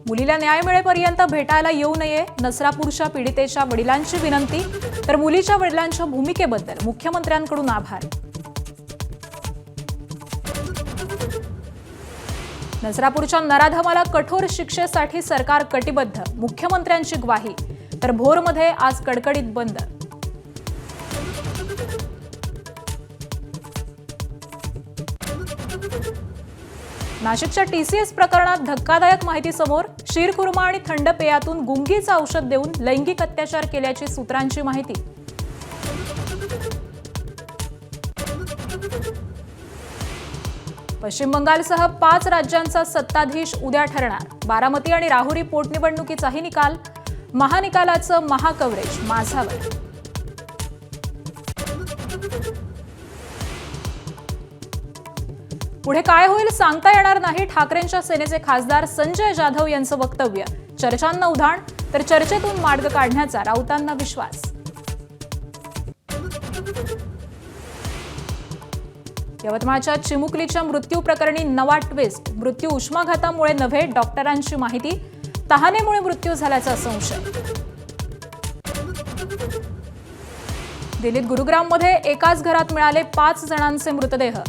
मुलीला न्याय मिळेपर्यंत भेटायला येऊ नये, नसरापूरच्या पीडितेच्या वडिलांची विनंती. तर मुलीच्या वडिलांच्या भूमिकेबद्दल मुख्यमंत्र्यांकडून आभार. नसरापूरच्या नराधमाला कठोर शिक्षेसाठी सरकार कटिबद्ध, मुख्यमंत्र्यांची ग्वाही. तर भोरमध्ये आज कडकडीत बंद. नाशिकच्या टीसीएस प्रकरणात धक्कादायक माहिती समोर. शीरखुर्मा आणि थंड पेयातून गुंगीचं औषध देऊन लैंगिक अत्याचार केल्याची सूत्रांची माहिती. पश्चिम बंगालसह 5 राज्यांचा सत्ताधीश उद्या ठरणार. बारामती आणि राहुरी पोटनिवडणुकीचाही निकाल. महानिकालाचं महाकव्हरेज माझावर. पुढे काय होईल सांगता येणार नाही, ठाकरेंच्या सेनेचे खासदार संजय जाधव यांचं वक्तव्य. चर्चांना उधाण, तर चर्चेतून मार्ग काढण्याचा राऊतांना विश्वास. यवतमाळच्या चिमुकलीच्या मृत्यू प्रकरणी नवा ट्विस्ट. मृत्यू उष्माघातामुळे नव्हे, डॉक्टरांची माहिती. तहानेमुळे मृत्यू झाल्याचा संशय. दिल्लीत गुरुग्राममध्ये एकाच घरात मिळाले 5 जणांचे मृतदेह.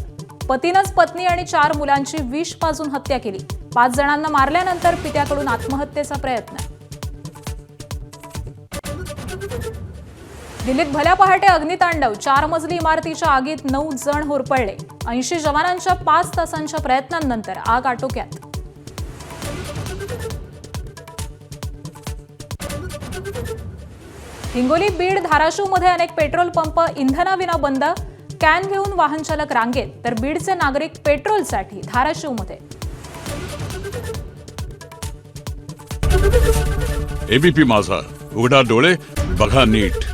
पतीनंच पत्नी आणि 4 मुलांची विष पाजून हत्या केली. 5 जणांना मारल्यानंतर पित्याकडून आत्महत्येचा प्रयत्न. दिल्लीत भल्या पहाटे अग्नितांडव. 4 मजली इमारतीच्या आगीत 9 जण होरपळले. 80 जवानांच्या 5 तासांच्या प्रयत्नांनंतर आग आटोक्यात. हिंगोली, बीड, धाराशिवमध्ये अनेक पेट्रोल पंप इंधनाविना बंद. कॅन घेऊन वाहन चालक रांगेत. तर बीडचे नागरिक पेट्रोलसाठी धाराशिवमध्ये. एबीपी माझा, उघडा डोळे बघा नीट.